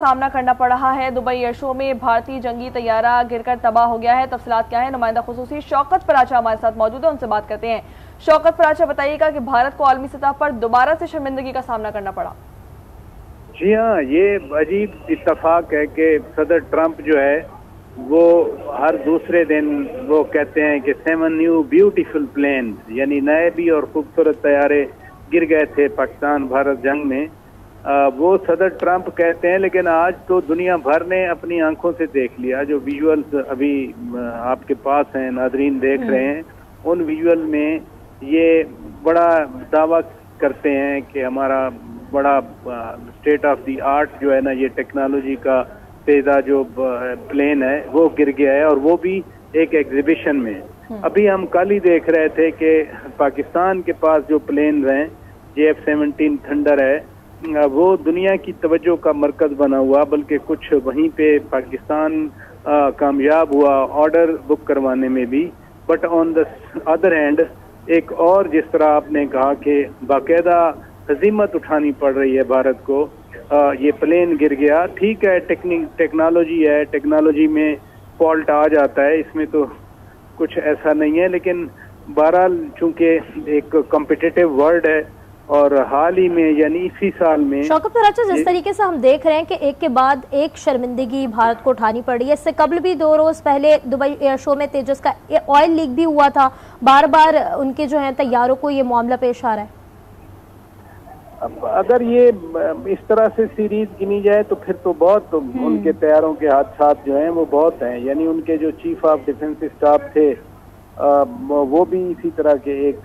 सामना करना पड़ रहा है। दुबई एयर शो में भारतीय जंगी तैयारा गिरकर तबाह हो गया है। तफसीलात क्या है, नुमाइंदा खुसूसी शौकत पराचा हमारे साथ मौजूद है, उनसे बात करते हैं। शौकत पराचा, बताइएगा कि भारत को आलमी सतह पर दोबारा से शर्मिंदगी का सामना करना पड़ा। जी हाँ, ये अजीब इत्तफाक है कि सदर ट्रंप जो है वो हर दूसरे दिन वो कहते हैं कि 7 न्यू ब्यूटीफुल प्लेन, यानी नए भी और खूबसूरत तैयारे गिर गए थे पाकिस्तान भारत जंग में। वो सदर ट्रंप कहते हैं, लेकिन आज तो दुनिया भर ने अपनी आंखों से देख लिया। जो विजुअल्स अभी आपके पास हैं, नादरीन देख रहे हैं, उन विजुअल में ये बड़ा दावा करते हैं कि हमारा बड़ा स्टेट ऑफ द आर्ट जो है ना, ये टेक्नोलॉजी का तेजा जो प्लेन है वो गिर गया है, और वो भी एक एग्जीबिशन में। अभी हम कल ही देख रहे थे कि पाकिस्तान के पास जो प्लेन हैं, JF-17 थंडर है, वो दुनिया की तवज्जो का मरकज बना हुआ, बल्कि कुछ वहीं पे पाकिस्तान कामयाब हुआ ऑर्डर बुक करवाने में भी। But on the other hand एक और, जिस तरह आपने कहा कि बाकायदा हजीमत उठानी पड़ रही है भारत को, ये प्लेन गिर गया। ठीक है, टेक्नोलॉजी है, टेक्नोलॉजी में फॉल्ट आ जाता है, इसमें तो कुछ ऐसा नहीं है, लेकिन बहरहाल चूंकि एक कॉम्पिटिटिव वर्ल्ड है, और हाल ही में यानी इसी साल में शौकत पराचा, जिस तरीके से हम देख रहे हैं कि एक के बाद एक शर्मिंदगी भारत को उठानी पड़ी है। इससे कबल भी 2 रोज पहले दुबई एयर शो में तेजस का ऑयल लीक भी हुआ था। बार बार उनके जो है तैयारों को ये मामला पेश आ रहा है। अब अगर ये इस तरह से सीरीज गिनी जाए तो फिर तो बहुत उनके तैयारों के हादसात जो हैं वो बहुत हैं। यानी उनके जो चीफ ऑफ डिफेंस स्टाफ थे वो भी इसी तरह के एक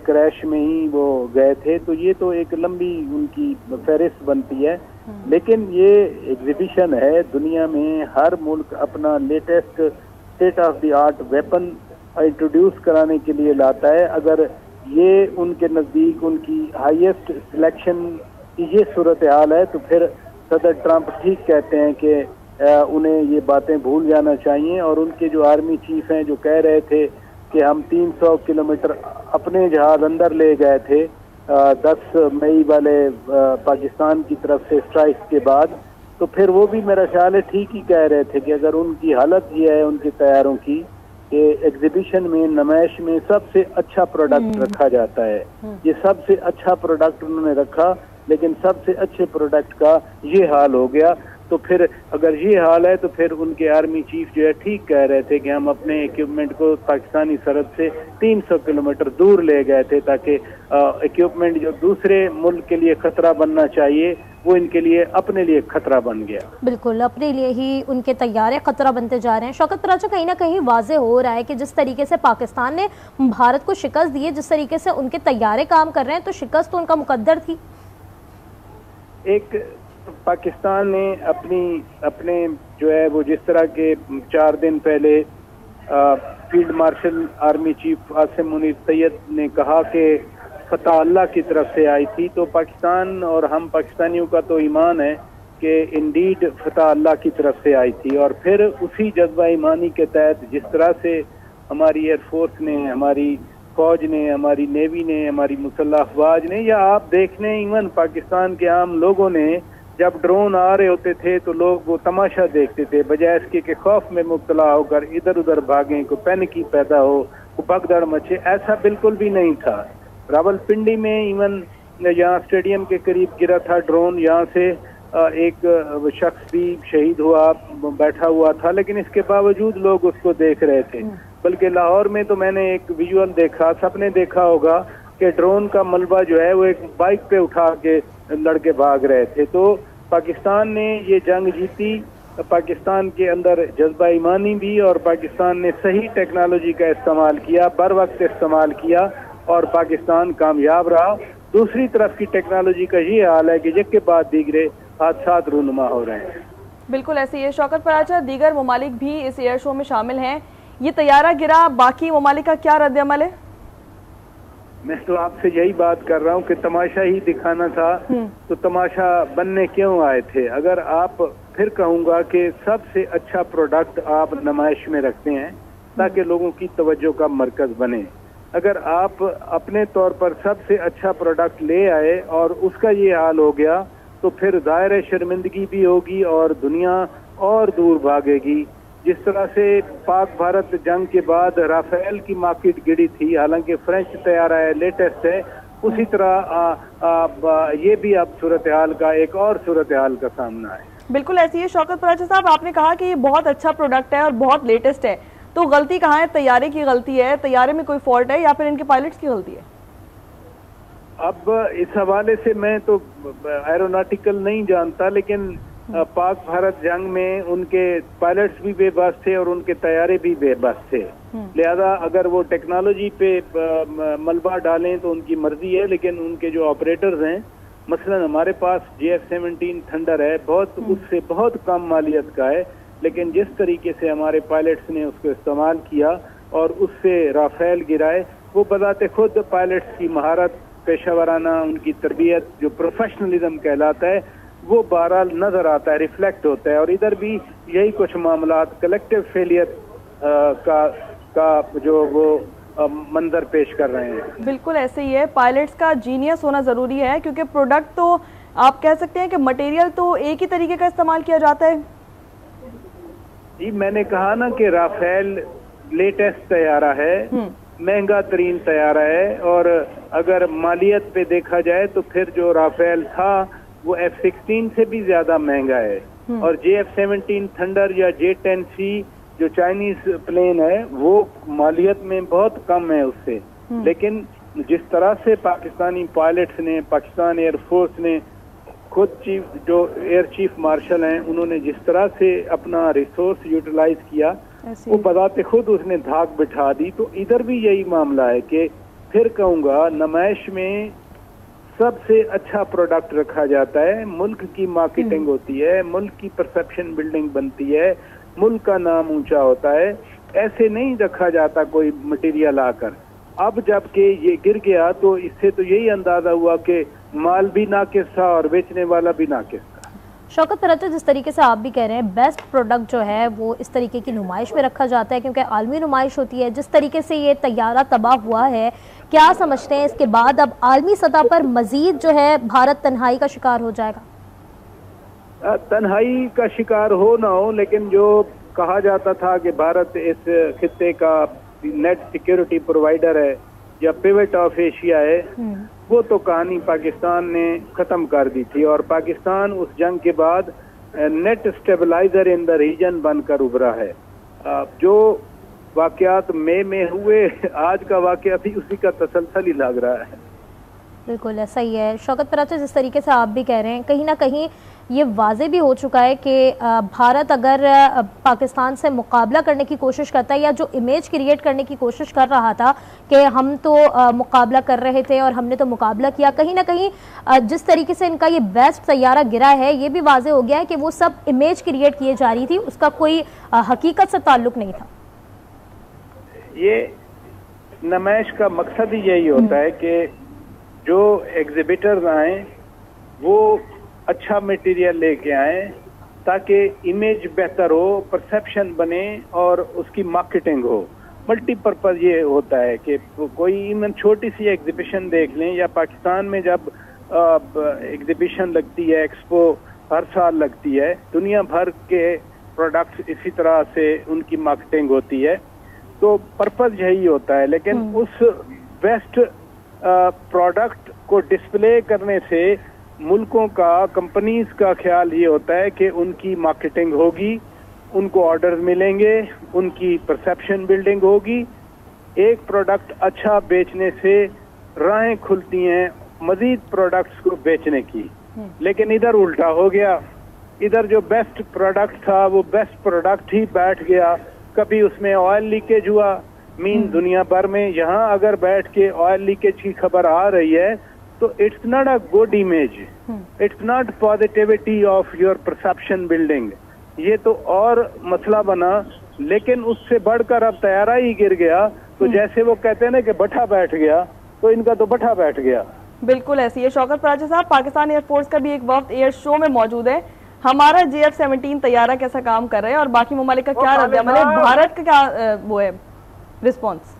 क्रैश में ही वो गए थे। तो ये तो एक लंबी उनकी फहरिस्त बनती है, लेकिन ये एग्जीबिशन है। दुनिया में हर मुल्क अपना latest state of the art weapon introduce कराने के लिए लाता है। अगर ये उनके नज़दीक उनकी हाईएस्ट सिलेक्शन की ये सूरत हाल है, तो फिर सदर ट्रंप ठीक कहते हैं कि उन्हें ये बातें भूल जाना चाहिए। और उनके जो आर्मी चीफ हैं, जो कह रहे थे कि हम 300 किलोमीटर अपने जहाज अंदर ले गए थे 10 मई वाले पाकिस्तान की तरफ से स्ट्राइक के बाद, तो फिर वो भी मेरा ख्याल है ठीक ही कह रहे थे कि अगर उनकी हालत ये है उनके तैयारों की कि एग्जीबिशन में, नुमाइश में सबसे अच्छा प्रोडक्ट रखा जाता है, ये सबसे अच्छा प्रोडक्ट उन्होंने रखा, लेकिन सबसे अच्छे प्रोडक्ट का ये हाल हो गया। तो फिर अगर ये हाल है तो फिर उनके आर्मी चीफ जो है ठीक कह रहे थे कि हम अपने इक्विपमेंट को पाकिस्तानी सरहद से 300 किलोमीटर दूर ले गए थे, ताकि इक्विपमेंट जो दूसरे मुल्क के लिए खतरा बनना चाहिए वो इनके लिए अपने लिए खतरा बन गया। बिल्कुल, अपने लिए ही उनके तैयारे खतरा बनते जा रहे हैं। शौकत पराचा, कहीं ना कहीं वाजे हो रहा है कि जिस तरीके से पाकिस्तान ने भारत को शिकस्त दी है, जिस तरीके से उनके तैयारे काम कर रहे हैं, तो शिकस्त तो उनका मुकद्दर थी। एक पाकिस्तान ने अपने जो है वो जिस तरह के 4 दिन पहले field marshal army chief Asim Munir Syed ने कहा कि फतह अल्लाह की तरफ से आई थी, तो पाकिस्तान और हम पाकिस्तानियों का तो ईमान है कि इंडीड फतह अल्लाह की तरफ से आई थी। और फिर उसी जज्बा ईमानी के तहत जिस तरह से हमारी एयरफोर्स ने, हमारी फौज ने, हमारी नेवी ने, हमारी मुसल्लह अफवाज ने, या आप देख लें इवन पाकिस्तान के आम लोगों ने, जब ड्रोन आ रहे होते थे तो लोग वो तमाशा देखते थे, बजाय इसके कि खौफ में मुब्तला होकर इधर उधर भागें, को पैनिकी पैदा हो, को भगदड़ मचे। ऐसा बिल्कुल भी नहीं था। रावलपिंडी में इवन यहाँ स्टेडियम के करीब गिरा था ड्रोन, यहाँ से एक शख्स भी शहीद हुआ, बैठा हुआ था, लेकिन इसके बावजूद लोग उसको देख रहे थे। बल्कि लाहौर में तो मैंने एक विजुअल देखा, सबने देखा होगा कि ड्रोन का मलबा जो है वो एक बाइक पे उठा के लड़के भाग रहे थे। तो पाकिस्तान ने ये जंग जीती, पाकिस्तान के अंदर जज्बा ईमानी भी, और पाकिस्तान ने सही टेक्नोलॉजी का इस्तेमाल किया, बर वक्त इस्तेमाल किया, और पाकिस्तान कामयाब रहा। दूसरी तरफ की टेक्नोलॉजी का ये हाल है कि एक के बाद दीगरे हादसात रूनुमा हो रहे हैं। बिल्कुल ऐसे ही है। शौकत पराचा, दीगर ममालिक भी इस एयर शो में शामिल हैं, ये तैयारा गिरा, बाकी ममालिक का क्या रद्द-ए-अमल है? मैं तो आपसे यही बात कर रहा हूँ कि तमाशा ही दिखाना था, तो तमाशा बनने क्यों आए थे? अगर आप, फिर कहूँगा कि सबसे अच्छा प्रोडक्ट आप नुमाइश में रखते हैं ताकि लोगों की तवज्जो का मरकज बने। अगर आप अपने तौर पर सबसे अच्छा प्रोडक्ट ले आए और उसका ये हाल हो गया, تو پھر ظاہر شرمندگی بھی ہوگی اور دنیا اور دور بھاگے گی. جس طرح سے پاک بھارت جنگ کے بعد رافیل کی مارکیٹ گری تھی، حالانکہ فرینچ طیارہ ہے، لیٹسٹ ہے، اسی طرح یہ بھی اب صورتحال کا ایک اور صورتحال کا سامنا ہے. بالکل ایسی ہے. شوکت پراچا صاحب، آپ نے کہا کہ یہ بہت اچھا پروڈکٹ ہے اور بہت لیٹسٹ ہے، تو غلطی کہاں ہے؟ طیارے کی غلطی ہے، طیارے میں کوئی فالٹ ہے، یا پھر ان کے پائلٹس کی غلطی ہے؟ اب اس حوالے سے میں تو ایروناٹیکل نہیں جانتا، لیکن پاک بھارت جنگ میں ان کے پائلٹس بھی بے بس تھے اور ان کے طیارے بھی بے بس تھے. لہذا اگر وہ ٹیکنالوجی پہ ملبہ ڈالیں تو ان کی مرضی ہے، لیکن ان کے جو آپریٹرز ہیں، مثلا ہمارے پاس JF-17 تھنڈر ہے، اس سے بہت کم مالیت کا ہے، لیکن جس طریقے سے ہمارے پائلٹس نے اس کو استعمال کیا اور اس سے رافیل گرائے، وہ بذات خود پائلٹس کی مہارت، پیشہ ورانہ ان کی تربیت، جو پروفیشنلزم کہلاتا ہے، وہ بہرحال نظر آتا ہے، ریفلیکٹ ہوتا ہے. اور ادھر بھی یہی کچھ معاملات کلیکٹیو فیلئر کا جو وہ منظر پیش کر رہے ہیں. بالکل ایسے ہی ہے. پائلٹس کا جینیس ہونا ضروری ہے، کیونکہ پروڈکٹ تو آپ کہہ سکتے ہیں کہ مٹیریل تو ایک ہی طریقے کا استعمال کیا جاتا ہے. جی میں نے کہا نا کہ رافیل لیٹسٹ طیارہ ہے، مہنگا ترین طیارہ ہے، اور اگر مالیت پہ دیکھا جائے تو پھر جو رافیل تھا وہ F-16 سے بھی زیادہ مہنگا ہے. اور JF-17 تھنڈر یا J-10C جو چائنیز پلین ہے وہ مالیت میں بہت کم ہے اس سے. لیکن جس طرح سے پاکستانی پائلٹس نے، پاکستان ایئر فورس نے، خود جو ایئر چیف مارشل ہیں، انہوں نے جس طرح سے اپنا ریسورس یوٹیلائز کیا، وہ بذات خود اس نے دھاک بٹھا دی. تو ادھر بھی یہی معاملہ ہے کہ پھر کہوں گا نمائش میں سب سے اچھا پروڈکٹ رکھا جاتا ہے، ملک کی مارکیٹنگ ہوتی ہے، ملک کی پرسپشن بلڈنگ بنتی ہے، ملک کا نام اونچا ہوتا ہے. ایسے نہیں رکھا جاتا کوئی مٹیریل آ کر. اب جب کہ یہ گر گیا تو اس سے تو یہی اندازہ ہوا کہ مال بھی ناقص تھا اور بیچنے والا بھی ناقص تھا. شوکت پراچا، جس طریقے سے آپ بھی کہہ رہے ہیں بیسٹ پروڈکٹ جو ہے وہ اس طریقے کی نمائش میں رکھا جاتا ہے، کیونکہ عالمی نمائش ہوتی ہے. جس طریقے سے یہ طیارہ تباہ ہوا ہے، کیا سمجھتے ہیں اس کے بعد اب عالمی سطح پر مزید جو ہے بھارت تنہائی کا شکار ہو جائے گا؟ تنہائی کا شکار ہو نہ ہو، لیکن جو کہا جاتا تھا کہ بھارت اس خطے کا نیٹ سیکیورٹی پرووائڈر ہے یا پیوٹ آف ایشیا ہے، وہ تو کہانی پاکستان نے ختم کر دی تھی. اور پاکستان اس جنگ کے بعد net stabiliser in the region بن کر ابھرا ہے. جو واقعات مئی میں ہوئے، آج کا واقعہ بھی اسی کا تسلسل ہی لگ رہا ہے. بالکل ایسا ہی ہے. شوکت پراچا، جس طریقے سے آپ بھی کہہ رہے ہیں، کہیں نہ کہیں یہ واضح بھی ہو چکا ہے کہ بھارت اگر پاکستان سے مقابلہ کرنے کی کوشش کرتا ہے، یا جو امیج کریٹ کرنے کی کوشش کر رہا تھا کہ ہم تو مقابلہ کر رہے تھے اور ہم نے تو مقابلہ کیا، کہیں نہ کہیں جس طریقے سے ان کا یہ بیسٹ طیارہ گرا ہے، یہ بھی واضح ہو گیا ہے کہ وہ سب امیج کریٹ کیے جا رہی تھی، اس کا کوئی حقیقت سے تعلق نہیں تھا. یہ نمائش کا مقصد ہی یہی ہوتا ہے کہ جو ایگزیبیٹرز آئیں وہ اچھا میٹیریل لے کے آئیں تاکہ امیج بہتر ہو، پرسیپشن بنے اور اس کی مارکیٹنگ ہو. ملٹی پرپز یہ ہوتا ہے کہ کوئی ایون چھوٹی سی ایگزیبیشن دیکھ لیں، یا پاکستان میں جب ایگزیبیشن لگتی ہے، ایکسپو ہر سال لگتی ہے، دنیا بھر کے پروڈکٹس اسی طرح سے ان کی مارکیٹنگ ہوتی ہے. تو پرپز یہی ہوتا ہے. لیکن اس بیسٹ پروڈکٹ کو ڈسپلے کرنے سے ملکوں کا، کمپنیز کا خیال یہ ہوتا ہے کہ ان کی مارکیٹنگ ہوگی، ان کو آرڈرز ملیں گے، ان کی پرسیپشن بلڈنگ ہوگی. ایک پروڈکٹ اچھا بیچنے سے راہیں کھلتی ہیں مزید پروڈکٹس کو بیچنے کی. لیکن ادھر الٹا ہو گیا. ادھر جو بیسٹ پروڈکٹ تھا وہ بیسٹ پروڈکٹ ہی بیٹھ گیا. کبھی اس میں آئل لیکیج ہوا، دنیا بھر میں. یہاں اگر بیٹھ کے آئل لیکیج کی خبر آ رہی ہے تو it's not a good image, it's not positivity of your perception building. یہ تو اور مسئلہ بنا. لیکن اس سے بڑھ کر اب طیارہ ہی گر گیا تو جیسے وہ کہتے ہیں نا کہ بٹھا بیٹھ گیا، تو ان کا تو بٹھا بیٹھ گیا. بالکل ایسی ہے. شوکت پراچا صاحب، پاکستان ایئر فورس کا بھی ایک وفد ایئر شو میں موجود ہے. ہمارا JF-17 طیارہ کیسا کام کر رہا ہے اور باقی ممالک کا کیا رد عمل ہے، بھارت کا کیا وہ ہے رسپانس؟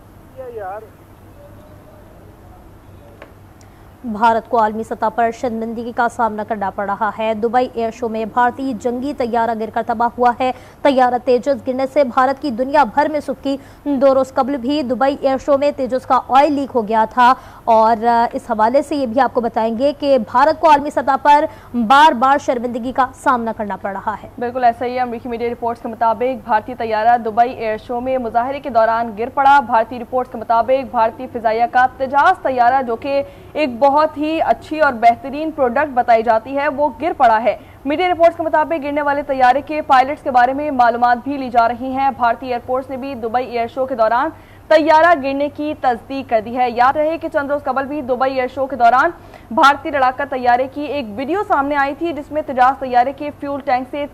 भारत को आलमी सतह पर शर्मिंदगी का सामना करना पड़ रहा है। दुबई एयर शो में भारतीय जंगी तैयारा गिरकर तबाह हुआ है। तैयारा तेजस गिरने से भारत की दुनिया भर में सुर्खी। 2 रोज कबल भी दुबई एयर शो में तेजस का ऑयल लीक हो गया था और इस हवाले से ये भी आपको बताएंगे कि भारत को आलमी सतह पर बार बार शर्मिंदगी का सामना करना पड़ रहा है। बिल्कुल ऐसा ही है। अमेरिकी मीडिया रिपोर्ट्स के मुताबिक भारतीय तैयारा दुबई एयर शो में मुजाहरे के दौरान गिर पड़ा। भारतीय रिपोर्ट्स के मुताबिक भारतीय फिजाइया का तेजाज तैयारा, जो कि एक बहुत ही अच्छी और बेहतरीन प्रोडक्ट बताई जाती है, वो गिर पड़ा है। मीडिया रिपोर्ट्स के मुताबिक गिरने वाले तैयारे के पायलट्स के बारे में मालूमात भी ली जा रही हैं। भारतीय एयरफोर्स ने भी दुबई एयर शो के दौरान तैयारा गिरने की तस्दीक कर दी है। याद रहे कि चंद रोज कबल भी दुबई एयर शो के दौरान भारतीय लड़ाका तैयारे की एक वीडियो सामने आई थी, जिसमें तेजाज तैयारे के फ्यूल टैंक से